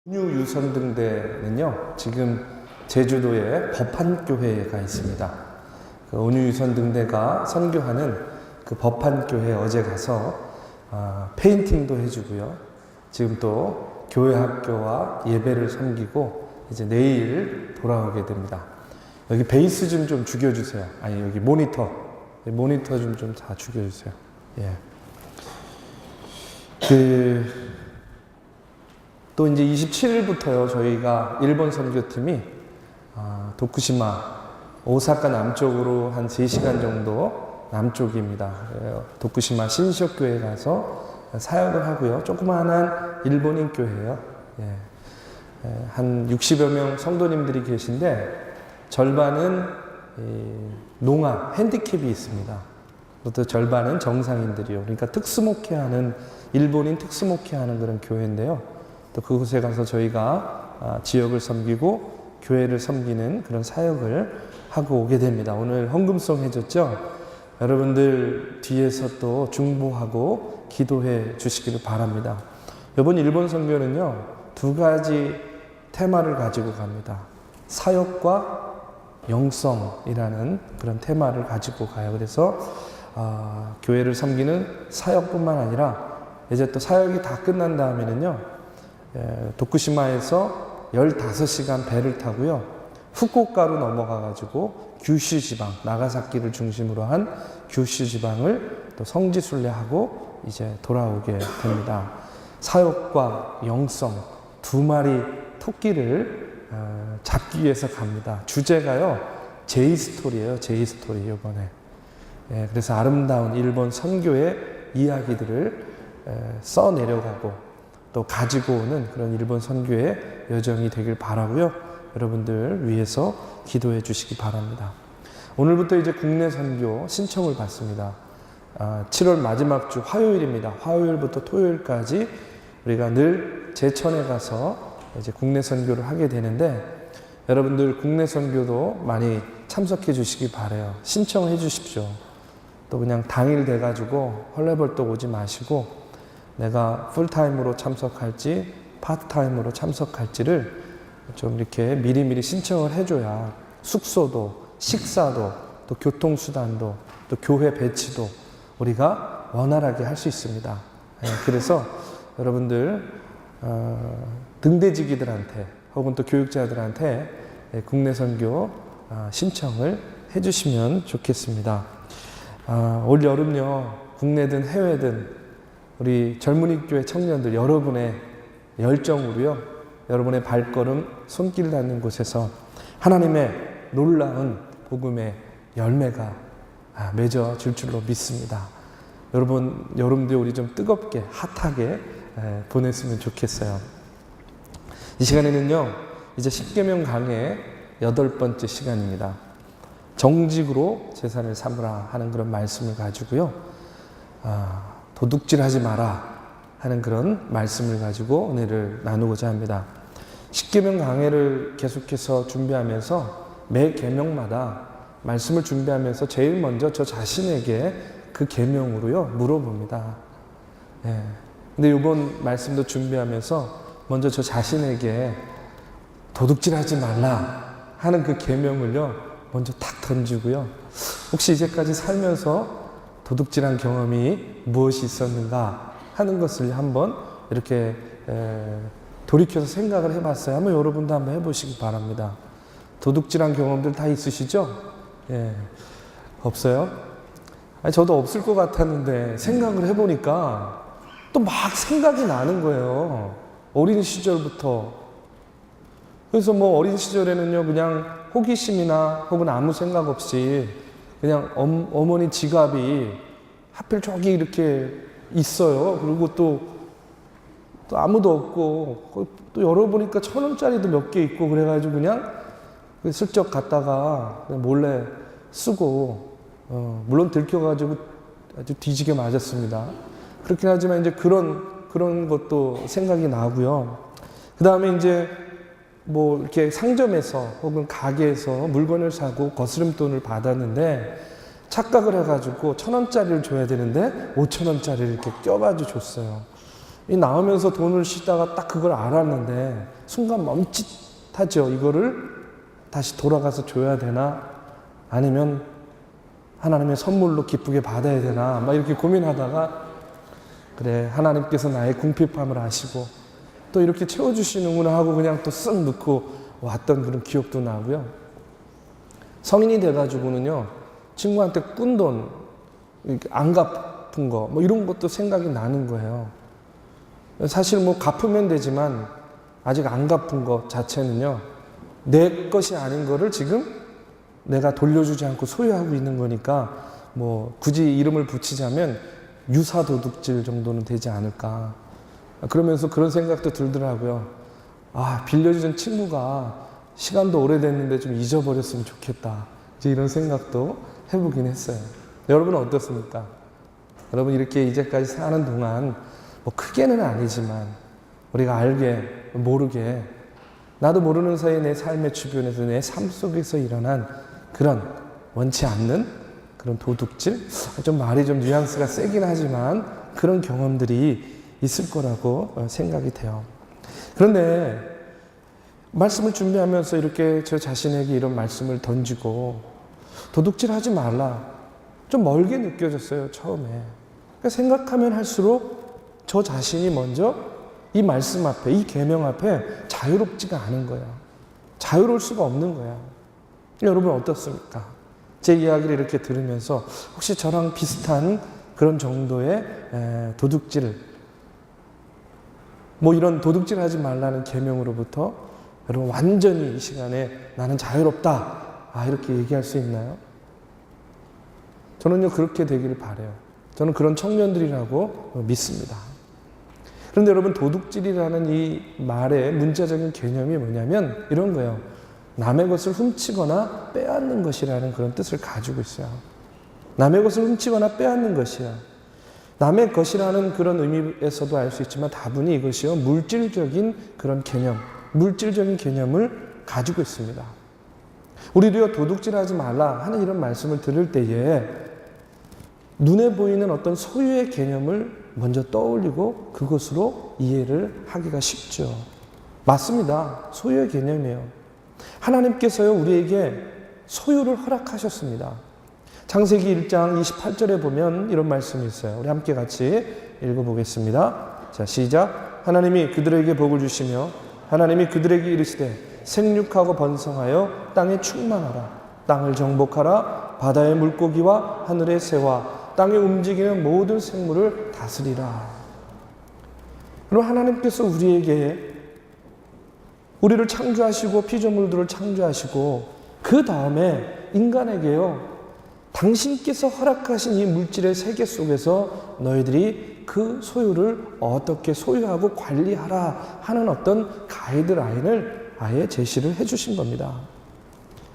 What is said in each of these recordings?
온유유선등대는요, 지금 제주도에 법한교회가 있습니다. 그 온유유선등대가 선교하는 그 법한교회 어제 가서 페인팅도 해주고요. 지금 또 교회 학교와 예배를 섬기고 이제 내일 돌아오게 됩니다. 여기 베이스 좀 죽여주세요. 아니, 여기 모니터 좀 다 죽여주세요. 예. 또 이제 27일부터요, 저희가 일본 선교팀이 도쿠시마, 오사카 남쪽으로 한 3시간 정도 남쪽입니다. 도쿠시마 신시오교회 가서 사역을 하고요. 조그마한 일본인 교회예요. 한 60여 명 성도님들이 계신데 절반은 농아, 핸디캡이 있습니다. 또 절반은 정상인들이요. 그러니까 특수목회하는, 일본인 특수목회하는 그런 교회인데요. 또 그곳에 가서 저희가 지역을 섬기고 교회를 섬기는 그런 사역을 하고 오게 됩니다. 오늘 헌금송 해줬죠? 여러분들 뒤에서 또 중보하고 기도해 주시기를 바랍니다. 이번 일본 선교는요, 2가지 테마를 가지고 갑니다. 사역과 영성이라는 그런 테마를 가지고 가요. 그래서 교회를 섬기는 사역뿐만 아니라 이제 또 사역이 다 끝난 다음에는요, 도쿠시마에서 15시간 배를 타고요, 후쿠오카로 넘어가가지고 규슈 지방, 나가사키를 중심으로 한 규슈 지방을 또 성지순례하고 이제 돌아오게 됩니다. 사역과 영성, 2마리 토끼를 잡기 위해서 갑니다. 주제가요, 제이스토리예요. 제이스토리 이번에. 그래서 아름다운 일본 선교의 이야기들을 써 내려가고 또 가지고 오는 그런 일본 선교의 여정이 되길 바라고요. 여러분들 위해서 기도해 주시기 바랍니다. 오늘부터 이제 국내 선교 신청을 받습니다. 7월 마지막 주 화요일입니다. 화요일부터 토요일까지 우리가 늘 제천에 가서 이제 국내 선교를 하게 되는데, 여러분들 국내 선교도 많이 참석해 주시기 바라요. 신청해 주십시오. 또 그냥 당일 돼가지고 헐레벌떡 오지 마시고, 내가 풀타임으로 참석할지 파트타임으로 참석할지를 좀 이렇게 미리미리 신청을 해줘야 숙소도, 식사도, 또 교통수단도, 또 교회 배치도 우리가 원활하게 할 수 있습니다. 그래서 여러분들 등대지기들한테 혹은 또 교육자들한테 국내 선교 신청을 해주시면 좋겠습니다. 올 여름요, 국내든 해외든 우리 젊은이 교회 청년들, 여러분의 열정으로요, 여러분의 발걸음, 손길 닿는 곳에서 하나님의 놀라운 복음의 열매가 맺어질 줄로 믿습니다. 여러분들 우리 좀 뜨겁게, 핫하게 보냈으면 좋겠어요. 이 시간에는요, 이제 십계명 강의 8번째 시간입니다. 정직으로 제사를 삼으라 하는 그런 말씀을 가지고요, 도둑질하지 마라 하는 그런 말씀을 가지고 은혜를 나누고자 합니다. 십계명 강해를 계속해서 준비하면서 매 계명마다 말씀을 준비하면서 제일 먼저 저 자신에게 그 계명으로요 물어봅니다. 근데 이번 말씀도 준비하면서 먼저 저 자신에게 도둑질하지 말라 하는 그 계명을요 먼저 탁 던지고요, 혹시 이제까지 살면서 도둑질한 경험이 무엇이 있었는가 하는 것을 한번 이렇게 돌이켜서 생각을 해봤어요. 한번 여러분도 한번 해보시기 바랍니다. 도둑질한 경험들 다 있으시죠? 없어요? 아니, 저도 없을 것 같았는데 생각을 해보니까 또 막 생각이 나는 거예요. 어린 시절부터. 그래서 뭐 어린 시절에는요, 그냥 호기심이나 혹은 아무 생각 없이 그냥 어머니 지갑이 하필 저기 이렇게 있어요. 그리고 또 아무도 없고, 또 열어보니까 1,000원짜리도 몇 개 있고, 그래가지고 그냥 슬쩍 갔다가 몰래 쓰고, 물론 들켜가지고 아주 뒤지게 맞았습니다. 그렇긴 하지만 이제 그런 것도 생각이 나고요. 그 다음에 이제 뭐 이렇게 상점에서 혹은 가게에서 물건을 사고 거스름돈을 받았는데 착각을 해가지고 1,000원짜리를 줘야 되는데 5,000원짜리를 이렇게 껴가지고 줬어요. 이 나오면서 돈을 쉬다가 딱 그걸 알았는데 순간 멈칫하죠. 이거를 다시 돌아가서 줘야 되나? 아니면 하나님의 선물로 기쁘게 받아야 되나? 막 이렇게 고민하다가 그래, 하나님께서 나의 궁핍함을 아시고 또 이렇게 채워주시는구나 하고 그냥 또 쓱 넣고 왔던 그런 기억도 나고요. 성인이 돼가지고는요, 친구한테 꾼 돈, 안 갚은 거, 뭐 이런 것도 생각이 나는 거예요. 사실 뭐 갚으면 되지만 아직 안 갚은 것 자체는요, 내 것이 아닌 거를 지금 내가 돌려주지 않고 소유하고 있는 거니까 뭐 굳이 이름을 붙이자면 유사도둑질 정도는 되지 않을까. 그러면서 그런 생각도 들더라고요. 아, 빌려주던 친구가 시간도 오래됐는데 좀 잊어버렸으면 좋겠다. 이제 이런 생각도 해보긴 했어요. 여러분은 어떻습니까? 여러분 이렇게 이제까지 사는 동안 뭐 크게는 아니지만 우리가 알게 모르게 나도 모르는 사이에 내 삶의 주변에서 내 삶 속에서 일어난 그런 원치 않는 그런 도둑질, 좀 말이 좀 뉘앙스가 세긴 하지만 그런 경험들이 있을 거라고 생각이 돼요. 그런데 말씀을 준비하면서 이렇게 저 자신에게 이런 말씀을 던지고 도둑질 하지 말라, 좀 멀게 느껴졌어요, 처음에. 그러니까 생각하면 할수록 저 자신이 먼저 이 말씀 앞에, 이 계명 앞에 자유롭지가 않은 거야. 자유로울 수가 없는 거야. 여러분 어떻습니까? 제 이야기를 이렇게 들으면서 혹시 저랑 비슷한 그런 정도의 도둑질, 뭐 이런 도둑질 하지 말라는 계명으로부터 여러분 완전히 이 시간에 나는 자유롭다, 이렇게 얘기할 수 있나요? 저는요 그렇게 되기를 바라요. 저는 그런 청년들이라고 믿습니다. 그런데 여러분, 도둑질이라는 이 말의 문자적인 개념이 뭐냐면 이런 거예요. 남의 것을 훔치거나 빼앗는 것이라는 그런 뜻을 가지고 있어요. 남의 것을 훔치거나 빼앗는 것이야. 남의 것이라는 그런 의미에서도 알 수 있지만 다분히 이것이요, 물질적인 그런 개념, 물질적인 개념을 가지고 있습니다. 우리도요, 도둑질하지 말라 하는 이런 말씀을 들을 때에 눈에 보이는 어떤 소유의 개념을 먼저 떠올리고 그것으로 이해를 하기가 쉽죠. 맞습니다. 소유의 개념이에요. 하나님께서요, 우리에게 소유를 허락하셨습니다. 창세기 1장 28절에 보면 이런 말씀이 있어요. 우리 함께 같이 읽어보겠습니다. 자, 시작. 하나님이 그들에게 복을 주시며 하나님이 그들에게 이르시되 생육하고 번성하여 땅에 충만하라. 땅을 정복하라. 바다의 물고기와 하늘의 새와 땅에 움직이는 모든 생물을 다스리라. 그럼 하나님께서 우리를 창조하시고 피조물들을 창조하시고 그 다음에 인간에게요, 당신께서 허락하신 이 물질의 세계 속에서 너희들이 그 소유를 어떻게 소유하고 관리하라 하는 어떤 가이드라인을 아예 제시를 해주신 겁니다.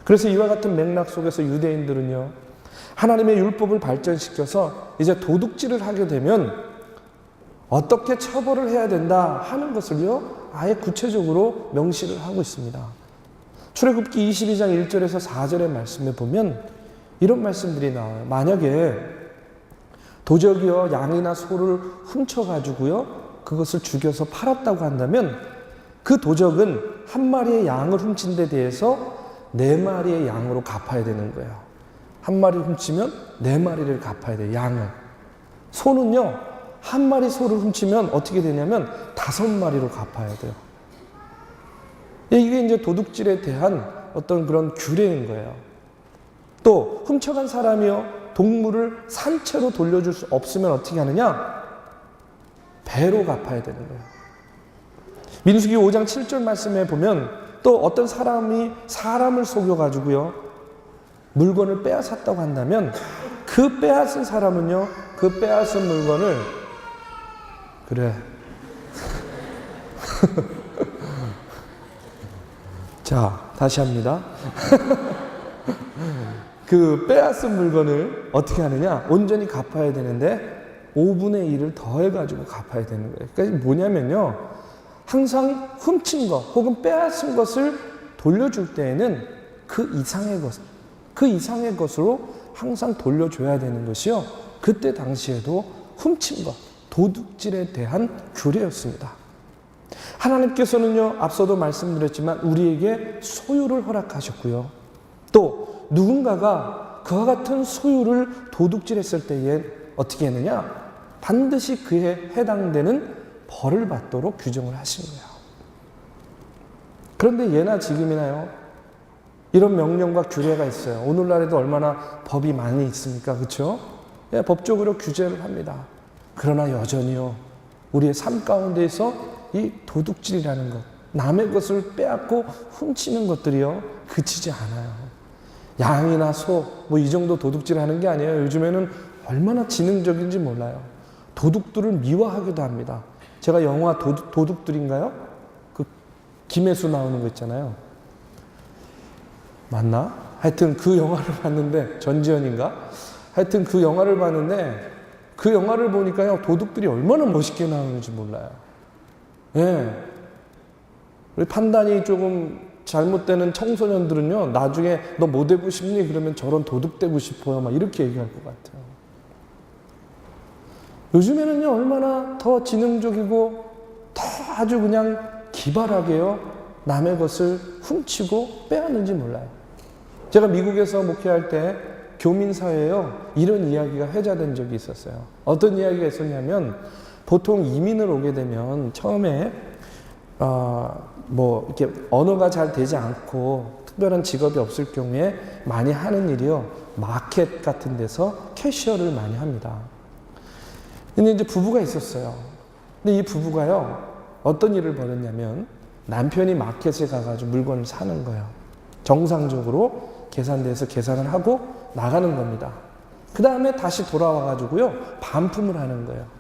그래서 이와 같은 맥락 속에서 유대인들은요, 하나님의 율법을 발전시켜서 이제 도둑질을 하게 되면 어떻게 처벌을 해야 된다 하는 것을요, 아예 구체적으로 명시를 하고 있습니다. 출애굽기 22장 1절에서 4절의 말씀에 보면 이런 말씀들이 나와요. 만약에 도적이요, 양이나 소를 훔쳐가지고요, 그것을 죽여서 팔았다고 한다면 그 도적은 한 마리의 양을 훔친 데 대해서 4마리의 양으로 갚아야 되는 거예요. 한 마리 훔치면 4마리를 갚아야 돼요, 양을. 소는요, 한 마리 소를 훔치면 어떻게 되냐면 5마리로 갚아야 돼요. 이게 이제 도둑질에 대한 어떤 그런 규례인 거예요. 또 훔쳐간 사람이요, 동물을 산채로 돌려줄 수 없으면 어떻게 하느냐? 배로 갚아야 되는 거예요. 민수기 5장 7절 말씀에 보면 또 어떤 사람이 사람을 속여가지고요, 물건을 빼앗았다고 한다면 그 빼앗은 사람은요, 그 빼앗은 물건을 그래 자, 다시 합니다. 그 빼앗은 물건을 어떻게 하느냐? 온전히 갚아야 되는데 5분의 1을 더해가지고 갚아야 되는 거예요. 그러니까 뭐냐면요, 항상 훔친 것 혹은 빼앗은 것을 돌려줄 때에는 그 이상의 것으로 항상 돌려줘야 되는 것이요, 그때 당시에도 훔친 것, 도둑질에 대한 규례였습니다. 하나님께서는요, 앞서도 말씀드렸지만 우리에게 소유를 허락하셨고요. 또 누군가가 그와 같은 소유를 도둑질했을 때에 어떻게 했느냐? 반드시 그에 해당되는 벌을 받도록 규정을 하신 거예요. 그런데 예나 지금이나요, 이런 명령과 규례가 있어요. 오늘날에도 얼마나 법이 많이 있습니까? 그렇죠? 예, 법적으로 규제를 합니다. 그러나 여전히요, 우리의 삶 가운데에서 이 도둑질이라는 것, 남의 것을 빼앗고 훔치는 것들이요, 그치지 않아요. 양이나 소, 뭐 이 정도 도둑질하는 게 아니에요. 요즘에는 얼마나 지능적인지 몰라요. 도둑들을 미워하기도 합니다. 제가 영화 도둑들인가요? 그 김혜수 나오는 거 있잖아요. 맞나? 하여튼 그 영화를 봤는데, 전지현인가? 하여튼 그 영화를 봤는데, 그 영화를 보니까요, 도둑들이 얼마나 멋있게 나오는지 몰라요. 예. 우리 판단이 조금 잘못되는 청소년들은요, 나중에 너 뭐 되고 싶니? 그러면 저런 도둑 되고 싶어요. 막 이렇게 얘기할 것 같아요. 요즘에는요, 얼마나 더 지능적이고, 더 아주 그냥 기발하게요, 남의 것을 훔치고 빼앗는지 몰라요. 제가 미국에서 목회할 때 교민사회에요, 이런 이야기가 회자된 적이 있었어요. 어떤 이야기가 있었냐면, 보통 이민을 오게 되면 처음에 뭐 이렇게 언어가 잘 되지 않고 특별한 직업이 없을 경우에 많이 하는 일이요, 마켓 같은 데서 캐셔를 많이 합니다. 근데 이제 부부가 있었어요. 근데 이 부부가요, 어떤 일을 벌였냐면 남편이 마켓에 가가지고 물건을 사는 거예요. 정상적으로 계산대에서 계산을 하고 나가는 겁니다. 그 다음에 다시 돌아와가지고요, 반품을 하는 거예요.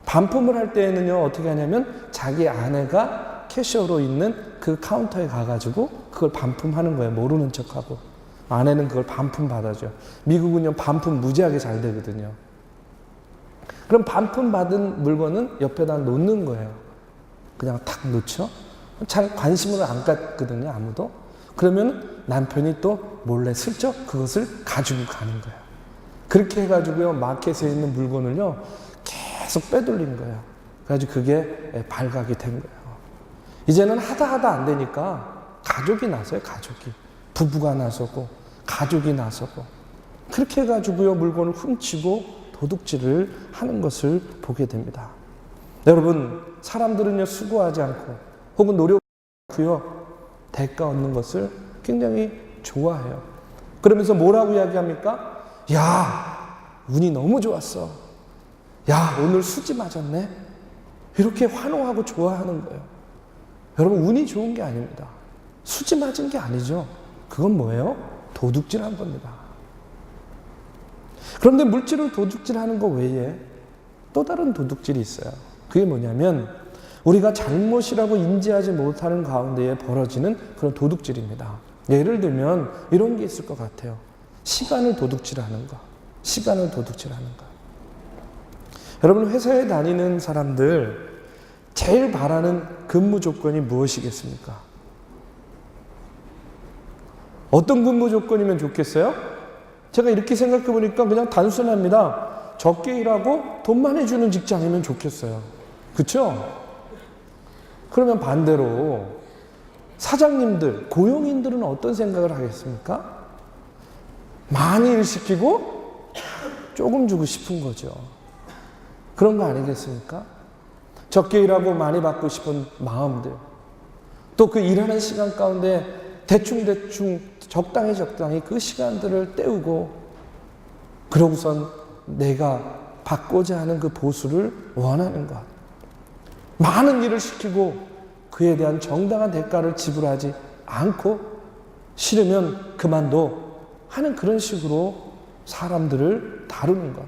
반품을 할 때에는요, 어떻게 하냐면 자기 아내가 캐셔로 있는 그 카운터에 가가지고 그걸 반품하는 거예요. 모르는 척하고. 아내는 그걸 반품 받아줘요. 미국은요, 반품 무지하게 잘 되거든요. 그럼 반품 받은 물건은 옆에다 놓는 거예요. 그냥 탁 놓죠. 잘 관심을 안 갖거든요, 아무도. 그러면 남편이 또 몰래 슬쩍 그것을 가지고 가는 거예요. 그렇게 해가지고요, 마켓에 있는 물건을요, 계속 빼돌린 거예요. 그래가지고 그게 발각이 된 거예요. 이제는 하다 안 되니까 가족이 나서요, 가족이. 부부가 나서고, 가족이 나서고. 그렇게 해가지고요, 물건을 훔치고 도둑질을 하는 것을 보게 됩니다. 여러분, 사람들은요, 수고하지 않고, 혹은 노력하지 않고요, 대가 얻는 것을 굉장히 좋아해요. 그러면서 뭐라고 이야기합니까? 야, 운이 너무 좋았어. 야, 오늘 수지 맞았네. 이렇게 환호하고 좋아하는 거예요. 여러분, 운이 좋은 게 아닙니다. 수지 맞은 게 아니죠. 그건 뭐예요? 도둑질한 겁니다. 그런데 물질을 도둑질하는 것 외에 또 다른 도둑질이 있어요. 그게 뭐냐면 우리가 잘못이라고 인지하지 못하는 가운데에 벌어지는 그런 도둑질입니다. 예를 들면 이런 게 있을 것 같아요. 시간을 도둑질하는 거. 시간을 도둑질하는 거. 여러분, 회사에 다니는 사람들 제일 바라는 근무 조건이 무엇이겠습니까? 어떤 근무 조건이면 좋겠어요? 제가 이렇게 생각해 보니까 그냥 단순합니다. 적게 일하고 돈 많이 주는 직장이면 좋겠어요. 그렇죠? 그러면 반대로 사장님들, 고용인들은 어떤 생각을 하겠습니까? 많이 일 시키고 조금 주고 싶은 거죠. 그런 거 아니겠습니까? 적게 일하고 많이 받고 싶은 마음들. 또 그 일하는 시간 가운데 대충 적당히 그 시간들을 때우고 그러고선 내가 받고자 하는 그 보수를 원하는 것. 많은 일을 시키고 그에 대한 정당한 대가를 지불하지 않고 싫으면 그만둬 하는 그런 식으로 사람들을 다루는 것.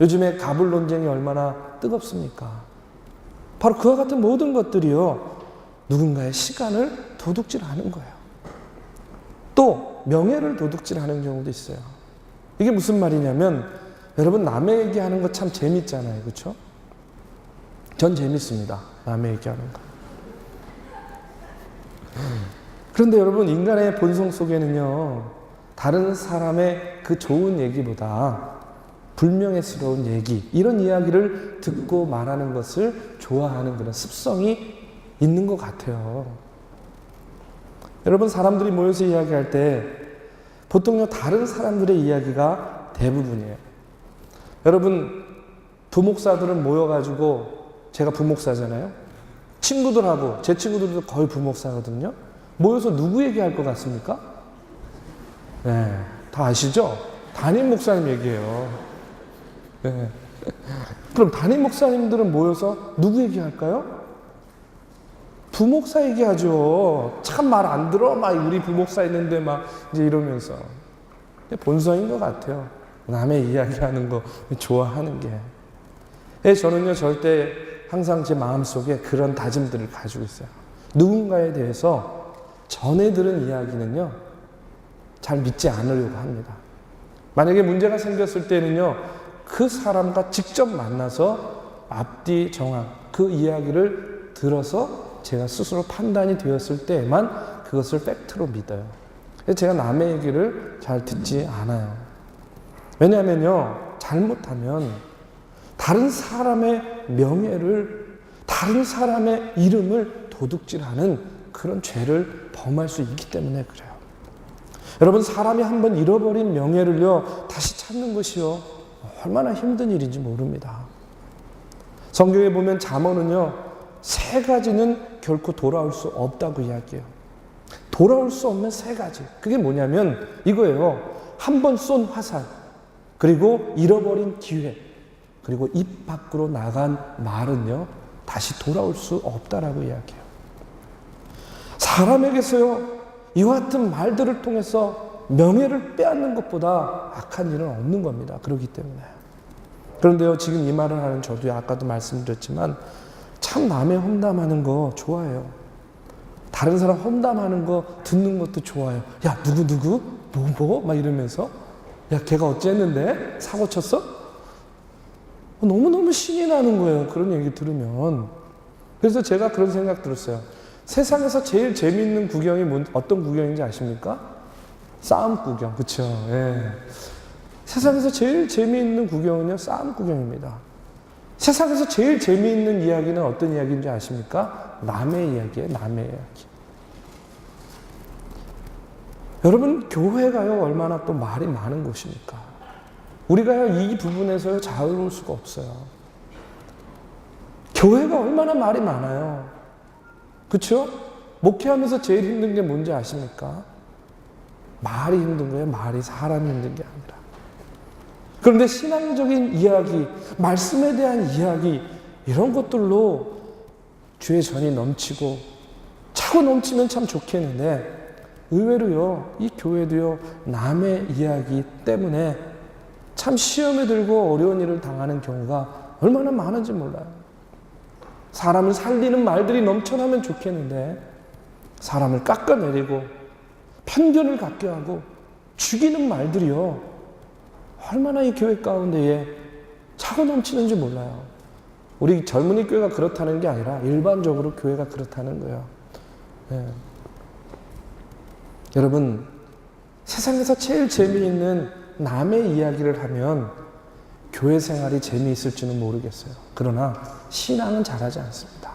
요즘에 갑을 논쟁이 얼마나 뜨겁습니까? 바로 그와 같은 모든 것들이요, 누군가의 시간을 도둑질하는 거예요. 또 명예를 도둑질하는 경우도 있어요. 이게 무슨 말이냐면 여러분, 남의 얘기하는 거 참 재밌잖아요, 그렇죠? 전 재밌습니다, 남의 얘기하는 거. 그런데 여러분, 인간의 본성 속에는요, 다른 사람의 그 좋은 얘기보다 불명예스러운 얘기, 이런 이야기를 듣고 말하는 것을 좋아하는 그런 습성이 있는 것 같아요. 여러분, 사람들이 모여서 이야기할 때 보통요, 다른 사람들의 이야기가 대부분이에요. 여러분, 부목사들은 모여가지고, 제가 부목사잖아요. 친구들하고, 제 친구들도 거의 부목사거든요. 모여서 누구 얘기할 것 같습니까? 네, 다 아시죠? 담임 목사님 얘기해요. 네. 그럼 담임 목사님들은 모여서 누구 얘기할까요? 부목사 얘기하죠. 참 말 안 들어. 막 우리 부목사 있는데 막 이제 이러면서. 본성인 것 같아요. 남의 이야기하는 거 좋아하는 게. 저는요, 절대 항상 제 마음속에 그런 다짐들을 가지고 있어요. 누군가에 대해서 전에 들은 이야기는요, 잘 믿지 않으려고 합니다. 만약에 문제가 생겼을 때는요, 그 사람과 직접 만나서 앞뒤 정황, 그 이야기를 들어서 제가 스스로 판단이 되었을 때에만 그것을 팩트로 믿어요. 그래서 제가 남의 얘기를 잘 듣지 않아요. 왜냐하면요, 잘못하면 다른 사람의 명예를, 다른 사람의 이름을 도둑질하는 그런 죄를 범할 수 있기 때문에 그래요. 여러분, 사람이 한번 잃어버린 명예를요, 다시 찾는 것이요, 얼마나 힘든 일인지 모릅니다. 성경에 보면 잠언은요, 3가지는 결코 돌아올 수 없다고 이야기해요. 돌아올 수 없는 3가지. 그게 뭐냐면 이거예요. 한 번 쏜 화살, 그리고 잃어버린 기회, 그리고 입 밖으로 나간 말은요, 다시 돌아올 수 없다라고 이야기해요. 사람에게서요, 이와 같은 말들을 통해서 명예를 빼앗는 것보다 악한 일은 없는 겁니다. 그렇기 때문에. 그런데요, 지금 이 말을 하는 저도 아까도 말씀드렸지만 참 남의 험담하는 거 좋아해요. 다른 사람 험담하는 거 듣는 것도 좋아요. 야, 누구? 뭐? 막 이러면서. 야, 걔가 어쨌는데? 사고 쳤어? 너무너무 신이 나는 거예요. 그런 얘기 들으면. 그래서 제가 그런 생각 들었어요. 세상에서 제일 재미있는 구경이 어떤 구경인지 아십니까? 싸움 구경. 그쵸? 예. 세상에서 제일 재미있는 구경은요, 싸움 구경입니다. 세상에서 제일 재미있는 이야기는 어떤 이야기인지 아십니까? 남의 이야기예요, 남의 이야기. 여러분, 교회가요, 얼마나 또 말이 많은 곳입니까? 우리가요, 이 부분에서요, 자유로울 수가 없어요. 교회가 얼마나 말이 많아요. 그쵸? 목회하면서 제일 힘든 게 뭔지 아십니까? 말이 힘든 거예요, 말이. 사람이 힘든 게 아니라. 그런데 신앙적인 이야기, 말씀에 대한 이야기, 이런 것들로 주의 전이 넘치고 차고 넘치면 참 좋겠는데, 의외로요, 이 교회도요, 남의 이야기 때문에 참 시험에 들고 어려운 일을 당하는 경우가 얼마나 많은지 몰라요. 사람을 살리는 말들이 넘쳐나면 좋겠는데, 사람을 깎아내리고 편견을 갖게 하고 죽이는 말들이요, 얼마나 이 교회 가운데에 차고 넘치는지 몰라요. 우리 젊은이 교회가 그렇다는 게 아니라 일반적으로 교회가 그렇다는 거예요. 네. 여러분, 세상에서 제일 재미있는 남의 이야기를 하면 교회 생활이 재미있을지는 모르겠어요. 그러나 신앙은 잘하지 않습니다.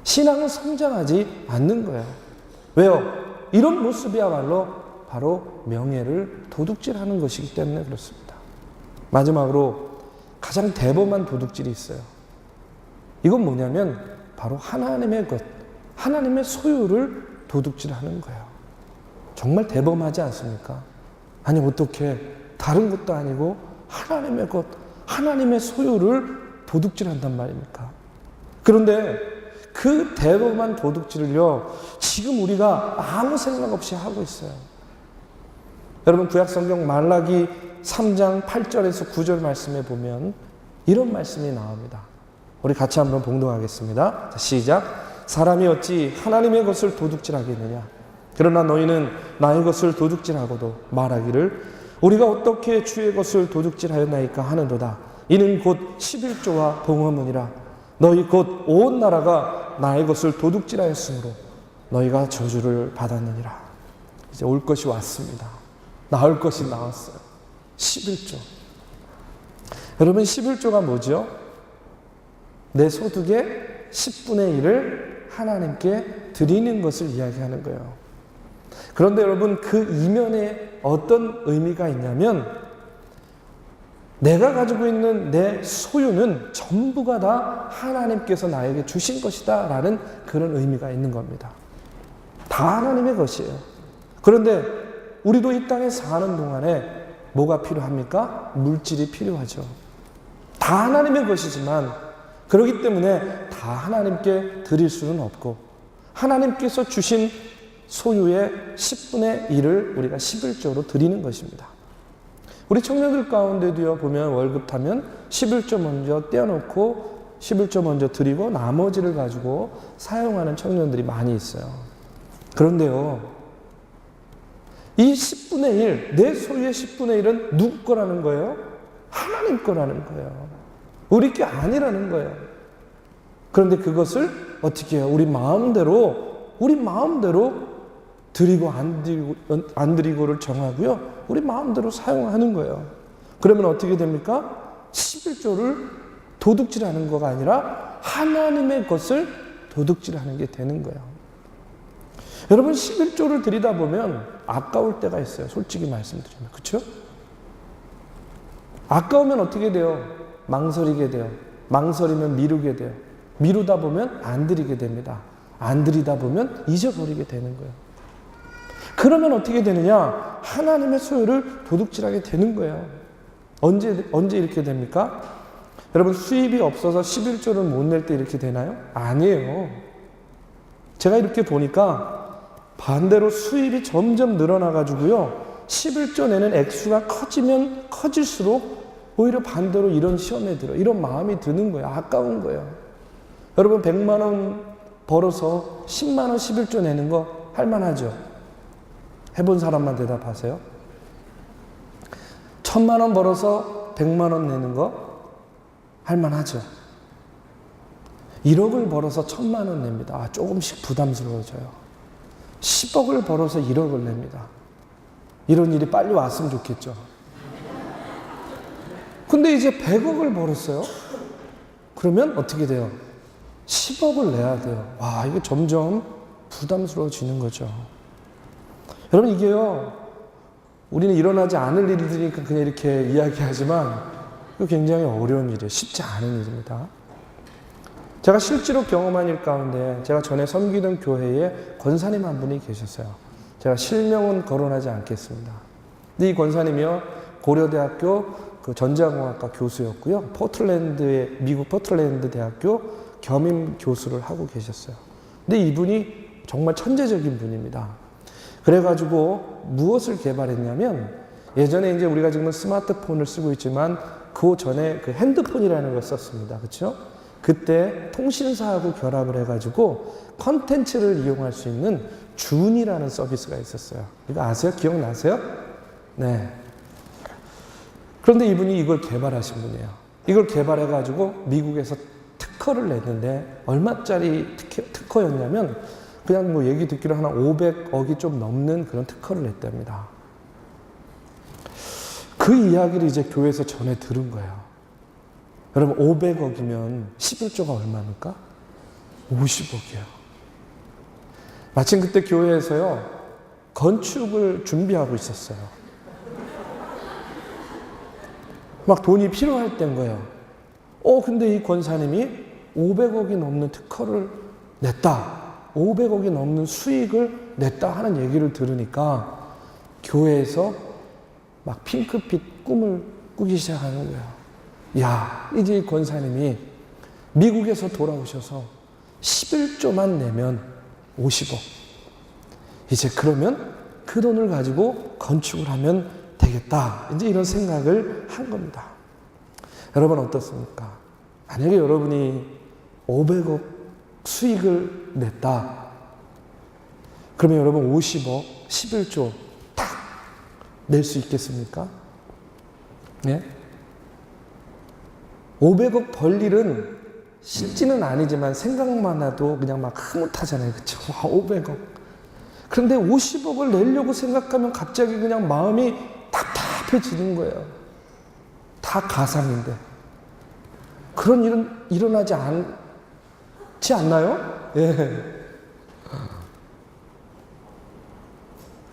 신앙은 성장하지 않는 거예요. 왜요? 이런 모습이야말로 바로 명예를 도둑질하는 것이기 때문에 그렇습니다. 마지막으로 가장 대범한 도둑질이 있어요. 이건 뭐냐면 바로 하나님의 것, 하나님의 소유를 도둑질하는 거예요. 정말 대범하지 않습니까? 아니, 어떻게 다른 것도 아니고 하나님의 것, 하나님의 소유를 도둑질한단 말입니까? 그런데 그 대범한 도둑질을요, 지금 우리가 아무 생각 없이 하고 있어요. 여러분, 구약성경 말라기 3장 8절에서 9절 말씀에 보면 이런 말씀이 나옵니다. 우리 같이 한번 봉독하겠습니다. 자, 시작. 사람이 어찌 하나님의 것을 도둑질하겠느냐? 그러나 너희는 나의 것을 도둑질하고도 말하기를 우리가 어떻게 주의 것을 도둑질하였나이까 하는도다. 이는 곧 11조와 봉헌문이라. 너희 곧 온 나라가 나의 것을 도둑질하였으므로 너희가 저주를 받았느니라. 이제 올 것이 왔습니다. 나올 것이 나왔어요. 11조. 여러분 11조가 뭐죠? 내 소득의 10분의 1을 하나님께 드리는 것을 이야기하는 거예요. 그런데 여러분 그 이면에 어떤 의미가 있냐면 내가 가지고 있는 내 소유는 전부가 다 하나님께서 나에게 주신 것이다 라는 그런 의미가 있는 겁니다. 다 하나님의 것이에요. 그런데 우리도 이 땅에 사는 동안에 뭐가 필요합니까? 물질이 필요하죠. 다 하나님의 것이지만 그렇기 때문에 다 하나님께 드릴 수는 없고 하나님께서 주신 소유의 10분의 1을 우리가 11조로 드리는 것입니다. 우리 청년들 가운데도요 보면 월급 타면 11조 먼저 떼어놓고 11조 먼저 드리고 나머지를 가지고 사용하는 청년들이 많이 있어요. 그런데요 이 10분의 1, 내 소유의 10분의 1은 누구 거라는 거예요? 하나님 거라는 거예요. 우리 게 아니라는 거예요. 그런데 그것을 어떻게 해요? 우리 마음대로 드리고 안 드리고를 정하고요. 우리 마음대로 사용하는 거예요. 그러면 어떻게 됩니까? 11조를 도둑질하는 거가 아니라 하나님의 것을 도둑질하는 게 되는 거예요. 여러분 11조를 드리다 보면 아까울 때가 있어요. 솔직히 말씀드리면. 그렇죠? 아까우면 어떻게 돼요? 망설이게 돼요. 망설이면 미루게 돼요. 미루다 보면 안 드리게 됩니다. 안 드리다 보면 잊어버리게 되는 거예요. 그러면 어떻게 되느냐? 하나님의 소유를 도둑질하게 되는 거예요. 언제 이렇게 됩니까? 여러분 수입이 없어서 11조를 못 낼 때 이렇게 되나요? 아니에요. 제가 이렇게 보니까 반대로 수입이 점점 늘어나가지고요. 11조 내는 액수가 커지면 커질수록 오히려 반대로 이런 시험에 들어. 이런 마음이 드는 거예요. 아까운 거예요. 여러분 100만 원 벌어서 10만 원 11조 내는 거 할만하죠? 해본 사람만 대답하세요. 1000만 원 벌어서 100만 원 내는 거 할만하죠? 1억을 벌어서 1000만 원 냅니다. 조금씩 부담스러워져요. 10억을 벌어서 1억을 냅니다. 이런 일이 빨리 왔으면 좋겠죠. 근데 이제 100억을 벌었어요. 그러면 어떻게 돼요? 10억을 내야 돼요. 와, 이게 점점 부담스러워지는 거죠. 여러분 이게요, 우리는 일어나지 않을 일이니까 그냥 이렇게 이야기하지만 이거 굉장히 어려운 일이에요. 쉽지 않은 일입니다. 제가 실제로 경험한 일 가운데 제가 전에 섬기던 교회에 권사님 한 분이 계셨어요. 제가 실명은 거론하지 않겠습니다. 근데 이 권사님이요, 고려대학교 그 전자공학과 교수였고요. 미국 포틀랜드 대학교 겸임 교수를 하고 계셨어요. 근데 이분이 정말 천재적인 분입니다. 그래가지고 무엇을 개발했냐면 예전에 이제 우리가 지금 스마트폰을 쓰고 있지만 그 전에 그 핸드폰이라는 걸 썼습니다. 그렇죠? 그때 통신사하고 결합을 해가지고 컨텐츠를 이용할 수 있는 준이라는 서비스가 있었어요. 이거 아세요? 기억나세요? 네. 그런데 이분이 이걸 개발하신 분이에요. 이걸 개발해가지고 미국에서 특허를 냈는데 얼마짜리 특허였냐면 그냥 뭐 얘기 듣기로 한 500억이 좀 넘는 그런 특허를 냈답니다. 그 이야기를 이제 교회에서 전해 들은 거예요. 여러분 500억이면 11조가 얼마입니까? 50억이에요. 마침 그때 교회에서요 건축을 준비하고 있었어요. 막 돈이 필요할 때인 거예요. 근데 이 권사님이 500억이 넘는 특허를 냈다. 500억이 넘는 수익을 냈다 하는 얘기를 들으니까 교회에서 막 핑크빛 꿈을 꾸기 시작하는 거예요. 야, 이제 이 권사님이 미국에서 돌아오셔서 11조만 내면 50억. 이제 그러면 그 돈을 가지고 건축을 하면 되겠다. 이제 이런 생각을 한 겁니다. 여러분 어떻습니까? 만약에 여러분이 500억 수익을 냈다. 그러면 여러분 50억, 11조 딱 낼 수 있겠습니까? 네? 500억 벌 일은 쉽지는 아니지만 생각만 해도 그냥 막 흐뭇하잖아요. 그쵸? 500억. 그런데 50억을 내려고 생각하면 갑자기 그냥 마음이 답답해지는 거예요. 다 가상인데. 그런 일은 일어나지 않지 않나요? 예.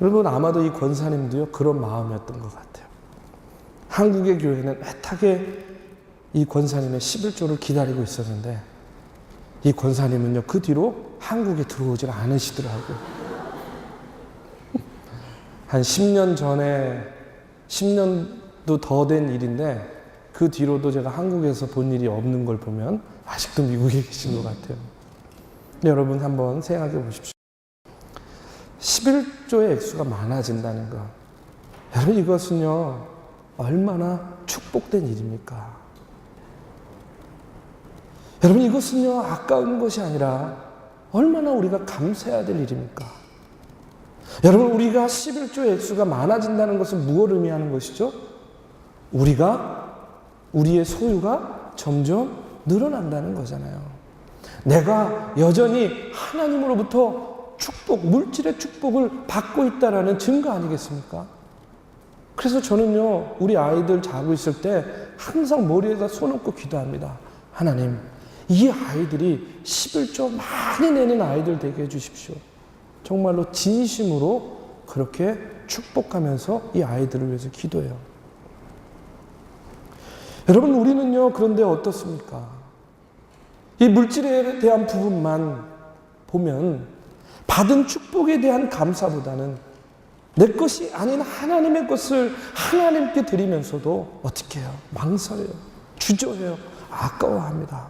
여러분, 아마도 이 권사님도요, 그런 마음이었던 것 같아요. 한국의 교회는 애타게 이 권사님의 11조를 기다리고 있었는데, 이 권사님은요, 그 뒤로 한국에 들어오질 않으시더라고요. 한 10년 전에, 10년도 더 된 일인데, 그 뒤로도 제가 한국에서 본 일이 없는 걸 보면 아직도 미국에 계신 것 같아요. 여러분, 한번 생각해 보십시오. 11조의 액수가 많아진다는 것. 여러분, 이것은요, 얼마나 축복된 일입니까? 여러분, 이것은요, 아까운 것이 아니라 얼마나 우리가 감사해야 될 일입니까? 여러분, 우리가 11조의 액수가 많아진다는 것은 무엇을 의미하는 것이죠? 우리의 소유가 점점 늘어난다는 거잖아요. 내가 여전히 하나님으로부터 축복, 물질의 축복을 받고 있다라는 증거 아니겠습니까? 그래서 저는요, 우리 아이들 자고 있을 때 항상 머리에다 손 얹고 기도합니다. 하나님, 이 아이들이 11조 많이 내는 아이들 되게 해주십시오. 정말로 진심으로 그렇게 축복하면서 이 아이들을 위해서 기도해요. 여러분, 우리는요, 그런데 어떻습니까? 이 물질에 대한 부분만 보면 받은 축복에 대한 감사보다는 내 것이 아닌 하나님의 것을 하나님께 드리면서도 어떻게 해요? 망설여요. 주저해요. 아까워합니다.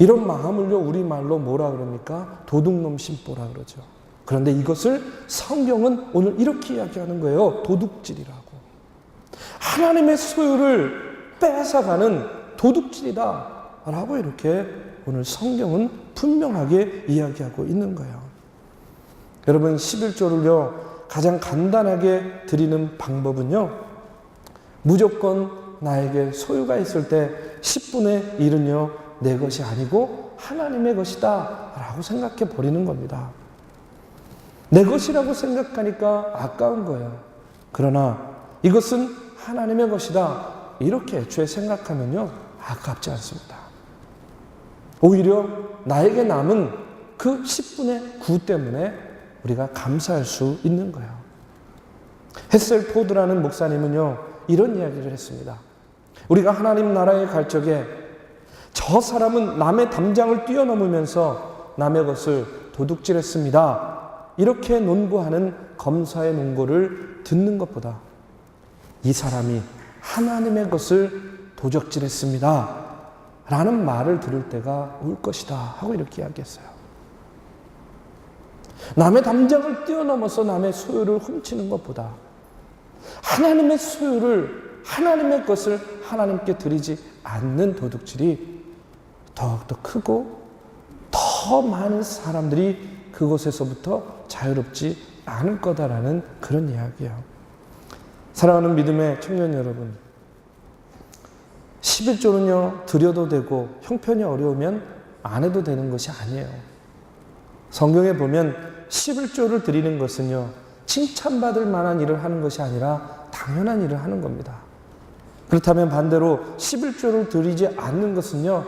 이런 마음을요, 우리말로 뭐라 그럽니까? 도둑놈 심보라 그러죠. 그런데 이것을 성경은 오늘 이렇게 이야기하는 거예요. 도둑질이라고. 하나님의 소유를 뺏어가는 도둑질이다 라고 이렇게 오늘 성경은 분명하게 이야기하고 있는 거예요. 여러분, 11조를요, 가장 간단하게 드리는 방법은요, 무조건 나에게 소유가 있을 때 10분의 1은요, 내 것이 아니고 하나님의 것이다 라고 생각해 버리는 겁니다. 내 것이라고 생각하니까 아까운 거예요. 그러나 이것은 하나님의 것이다 이렇게 애초에 생각하면요, 아깝지 않습니다. 오히려 나에게 남은 그 10분의 9 때문에 우리가 감사할 수 있는 거예요. 헤셀 포드라는 목사님은요, 이런 이야기를 했습니다. 우리가 하나님 나라에 갈 적에 저 사람은 남의 담장을 뛰어넘으면서 남의 것을 도둑질했습니다. 이렇게 논구하는 검사의 논고를 듣는 것보다 이 사람이 하나님의 것을 도적질했습니다 라는 말을 들을 때가 올 것이다 하고 이렇게 이야기했어요. 남의 담장을 뛰어넘어서 남의 소유를 훔치는 것보다 하나님의 소유를, 하나님의 것을 하나님께 드리지 않는 도둑질이 더욱더 크고 더 많은 사람들이 그곳에서부터 자유롭지 않을 거다라는 그런 이야기예요. 사랑하는 믿음의 청년 여러분, 11조는요, 드려도 되고 형편이 어려우면 안 해도 되는 것이 아니에요. 성경에 보면 11조를 드리는 것은요, 칭찬받을 만한 일을 하는 것이 아니라 당연한 일을 하는 겁니다. 그렇다면 반대로 11조를 드리지 않는 것은요,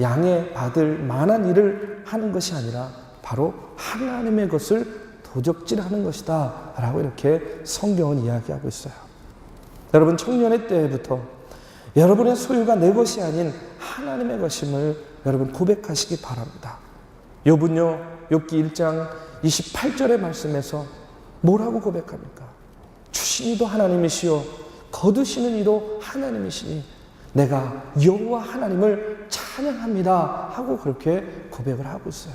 양해받을 만한 일을 하는 것이 아니라 바로 하나님의 것을 도적질하는 것이다 라고 이렇게 성경은 이야기하고 있어요. 여러분, 청년의 때부터 여러분의 소유가 내 것이 아닌 하나님의 것임을 여러분 고백하시기 바랍니다. 욥은요, 욥기 1장 28절의 말씀에서 뭐라고 고백합니까? 주신 이도 하나님이시요 거두시는 이도 하나님이시니 내가 여호와 하나님을 찬양합니다 하고 그렇게 고백을 하고 있어요.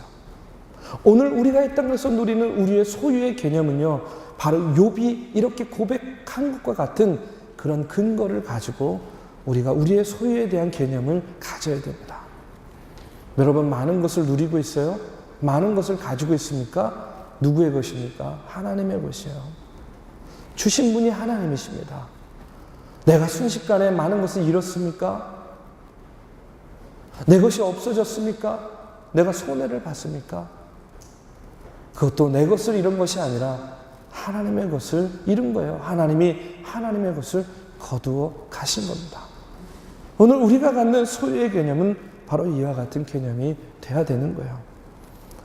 오늘 우리가 이 땅에서 누리는 우리의 소유의 개념은요, 바로 욥이 이렇게 고백한 것과 같은 그런 근거를 가지고 우리가 우리의 소유에 대한 개념을 가져야 됩니다. 여러분, 많은 것을 누리고 있어요? 많은 것을 가지고 있습니까? 누구의 것입니까? 하나님의 것이에요. 주신 분이 하나님이십니다. 내가 순식간에 많은 것을 잃었습니까? 내 것이 없어졌습니까? 내가 손해를 봤습니까? 그것도 내 것을 잃은 것이 아니라 하나님의 것을 잃은 거예요. 하나님이 하나님의 것을 거두어 가신 겁니다. 오늘 우리가 갖는 소유의 개념은 바로 이와 같은 개념이 돼야 되는 거예요.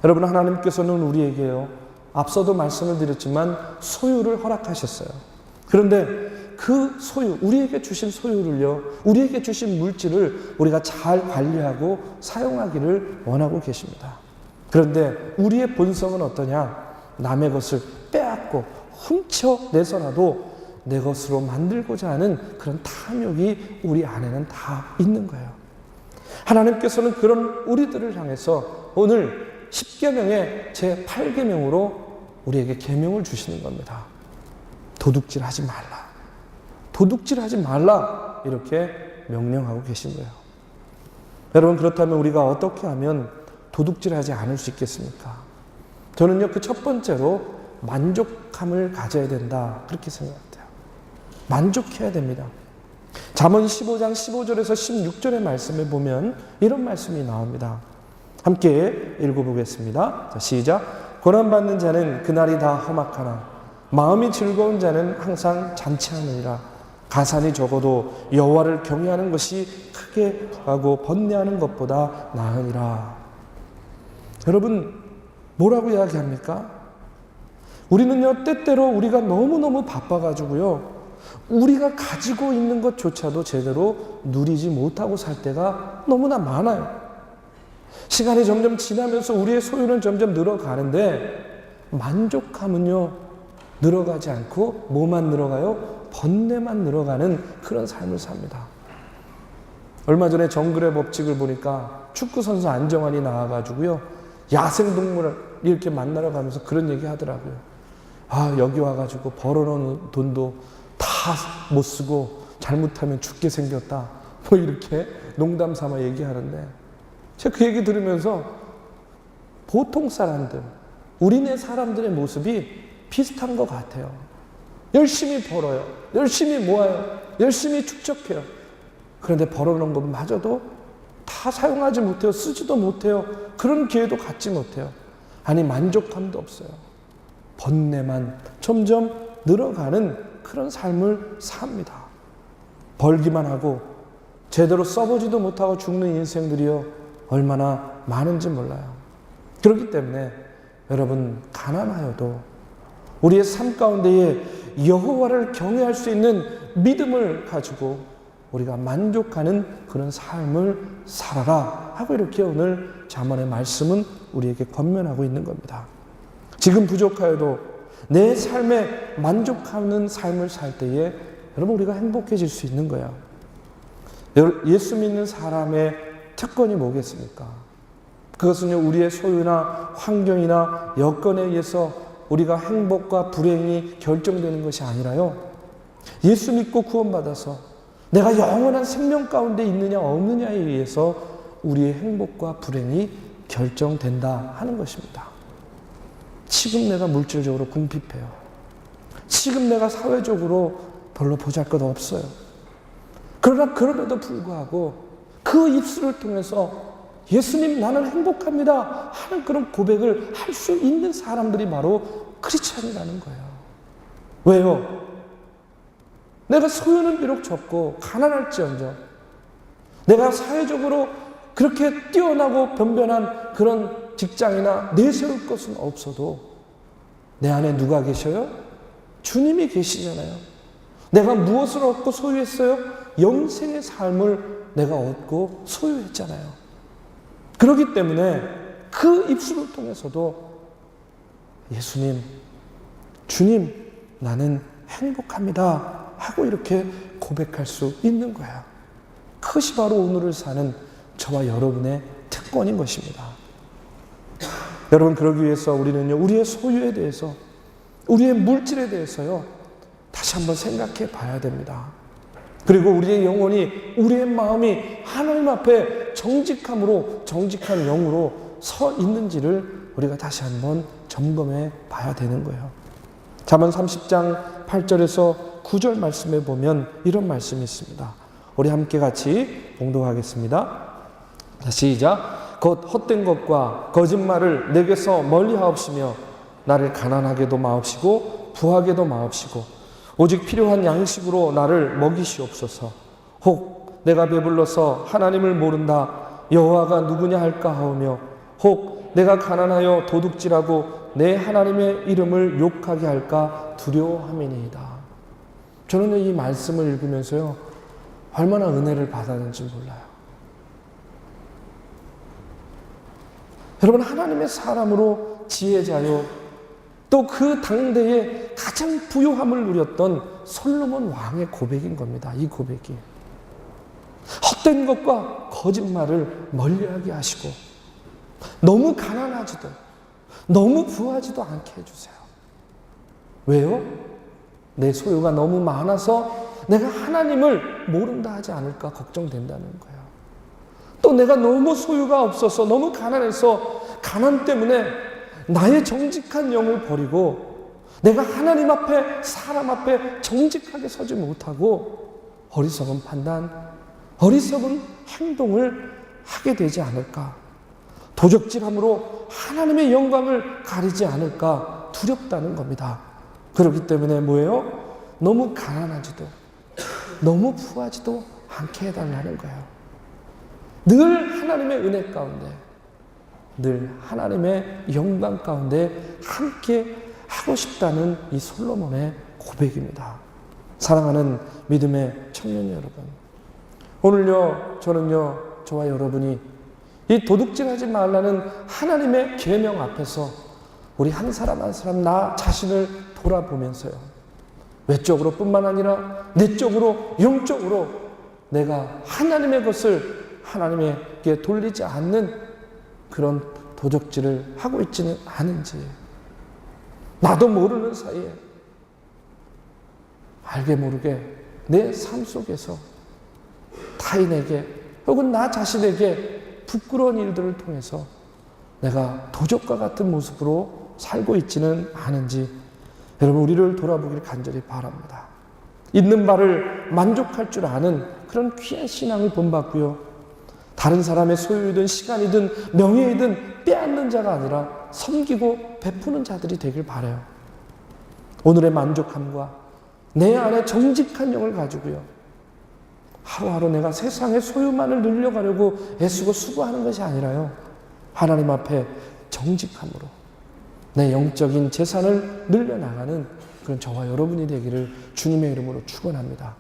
여러분, 하나님께서는 우리에게요, 앞서도 말씀을 드렸지만 소유를 허락하셨어요. 그런데 그 소유, 우리에게 주신 소유를요, 우리에게 주신 물질을 우리가 잘 관리하고 사용하기를 원하고 계십니다. 그런데 우리의 본성은 어떠냐? 남의 것을 빼앗고 훔쳐내서라도 내 것으로 만들고자 하는 그런 탐욕이 우리 안에는 다 있는 거예요. 하나님께서는 그런 우리들을 향해서 오늘 10계명의 제8계명으로 우리에게 계명을 주시는 겁니다. 도둑질하지 말라. 도둑질하지 말라. 이렇게 명령하고 계신 거예요. 여러분, 그렇다면 우리가 어떻게 하면 도둑질하지 않을 수 있겠습니까? 저는요, 그 첫 번째로 만족함을 가져야 된다, 그렇게 생각해요. 만족해야 됩니다. 잠언 15장 15절에서 16절의 말씀을 보면 이런 말씀이 나옵니다. 함께 읽어보겠습니다. 자, 시작. 고난받는 자는 그날이 다 험악하나 마음이 즐거운 자는 항상 잔치하느니라. 가산이 적어도 여호와를 경외하는 것이 크게 하고 번뇌하는 것보다 나으니라. 여러분, 뭐라고 이야기합니까? 우리는요, 때때로 우리가 너무너무 바빠가지고요, 우리가 가지고 있는 것조차도 제대로 누리지 못하고 살 때가 너무나 많아요. 시간이 점점 지나면서 우리의 소유는 점점 늘어가는데 만족함은요, 늘어가지 않고 뭐만 늘어가요? 번뇌만 늘어가는 그런 삶을 삽니다. 얼마 전에 정글의 법칙을 보니까 축구선수 안정환이 나와가지고요, 야생동물을 이렇게 만나러 가면서 그런 얘기 하더라고요. 아, 여기 와가지고 벌어놓은 돈도 다 못 쓰고 잘못하면 죽게 생겼다, 뭐 이렇게 농담 삼아 얘기하는데, 제가 그 얘기 들으면서 보통 사람들, 우리네 사람들의 모습이 비슷한 것 같아요. 열심히 벌어요. 열심히 모아요. 열심히 축적해요. 그런데 벌어놓은 것마저도 다 사용하지 못해요. 쓰지도 못해요. 그런 기회도 갖지 못해요. 아니, 만족감도 없어요. 번뇌만 점점 늘어가는 그런 삶을 삽니다. 벌기만 하고 제대로 써보지도 못하고 죽는 인생들이요, 얼마나 많은지 몰라요. 그렇기 때문에 여러분, 가난하여도 우리의 삶 가운데에 여호와를 경외할 수 있는 믿음을 가지고 우리가 만족하는 그런 삶을 살아라 하고, 이렇게 오늘 잠언의 말씀은 우리에게 권면하고 있는 겁니다. 지금 부족하여도 내 삶에 만족하는 삶을 살 때에 여러분, 우리가 행복해질 수 있는 거예요. 예수 믿는 사람의 특권이 뭐겠습니까? 그것은요, 우리의 소유나 환경이나 여건에 의해서 우리가 행복과 불행이 결정되는 것이 아니라요, 예수 믿고 구원받아서 내가 영원한 생명 가운데 있느냐 없느냐에 의해서 우리의 행복과 불행이 결정된다 하는 것입니다. 지금 내가 물질적으로 궁핍해요. 지금 내가 사회적으로 별로 보잘것 없어요. 그러나 그럼에도 불구하고 그 입술을 통해서 예수님, 나는 행복합니다 하는 그런 고백을 할 수 있는 사람들이 바로 크리스찬이라는 거예요. 왜요? 내가 소유는 비록 적고 가난할지언정, 내가 사회적으로 그렇게 뛰어나고 변변한 그런 직장이나 내세울 것은 없어도 내 안에 누가 계셔요? 주님이 계시잖아요. 내가 무엇을 얻고 소유했어요? 영생의 삶을 내가 얻고 소유했잖아요. 그렇기 때문에 그 입술을 통해서도 예수님, 주님, 나는 행복합니다 하고 이렇게 고백할 수 있는 거야. 그것이 바로 오늘을 사는 저와 여러분의 특권인 것입니다. 여러분, 그러기 위해서 우리는요, 우리의 소유에 대해서, 우리의 물질에 대해서요, 다시 한번 생각해 봐야 됩니다. 그리고 우리의 영혼이, 우리의 마음이 하나님 앞에 정직함으로, 정직한 영으로 서 있는지를 우리가 다시 한번 점검해 봐야 되는 거예요. 잠언 30장 8절에서 9절 말씀에 보면 이런 말씀이 있습니다. 우리 함께 같이 봉독하겠습니다. 시작. 곧 헛된 것과 거짓말을 내게서 멀리 하옵시며 나를 가난하게도 마옵시고 부하게도 마옵시고 오직 필요한 양식으로 나를 먹이시옵소서. 혹 내가 배불러서 하나님을 모른다 여호와가 누구냐 할까 하오며 혹 내가 가난하여 도둑질하고 내 하나님의 이름을 욕하게 할까 두려워함이니이다. 저는 이 말씀을 읽으면서요 얼마나 은혜를 받았는지 몰라요. 여러분, 하나님의 사람으로 지혜자요 또 그 당대에 가장 부요함을 누렸던 솔로몬 왕의 고백인 겁니다. 이 고백이 헛된 것과 거짓말을 멀리하게 하시고 너무 가난하지도 너무 부하지도 않게 해주세요. 왜요? 내 소유가 너무 많아서 내가 하나님을 모른다 하지 않을까 걱정된다는 거예요. 또 내가 너무 소유가 없어서 너무 가난해서 가난 때문에 나의 정직한 영을 버리고 내가 하나님 앞에 사람 앞에 정직하게 서지 못하고 어리석은 판단, 어리석은 행동을 하게 되지 않을까, 도적질함으로 하나님의 영광을 가리지 않을까 두렵다는 겁니다. 그렇기 때문에 뭐예요? 너무 가난하지도 너무 부하지도 않게 해달라는 거예요. 늘 하나님의 은혜 가운데, 늘 하나님의 영광 가운데 함께 하고 싶다는 이 솔로몬의 고백입니다. 사랑하는 믿음의 청년 여러분, 오늘요 저는요 저와 여러분이 이 도둑질하지 말라는 하나님의 계명 앞에서 우리 한 사람 한 사람 나 자신을 돌아보면서요 외적으로 뿐만 아니라 내적으로 영적으로 내가 하나님의 것을 하나님에게 돌리지 않는 그런 도적질을 하고 있지는 않은지, 나도 모르는 사이에 알게 모르게 내 삶 속에서 타인에게 혹은 나 자신에게 부끄러운 일들을 통해서 내가 도적과 같은 모습으로 살고 있지는 않은지 여러분 우리를 돌아보기를 간절히 바랍니다. 있는 바를 만족할 줄 아는 그런 귀한 신앙을 본받고요, 다른 사람의 소유이든 시간이든 명예이든 빼앗는 자가 아니라 섬기고 베푸는 자들이 되길 바라요. 오늘의 만족함과 내 안에 정직한 영을 가지고요 하루하루 내가 세상의 소유만을 늘려가려고 애쓰고 수고하는 것이 아니라요 하나님 앞에 정직함으로 내 영적인 재산을 늘려나가는 그런 저와 여러분이 되기를 주님의 이름으로 축원합니다.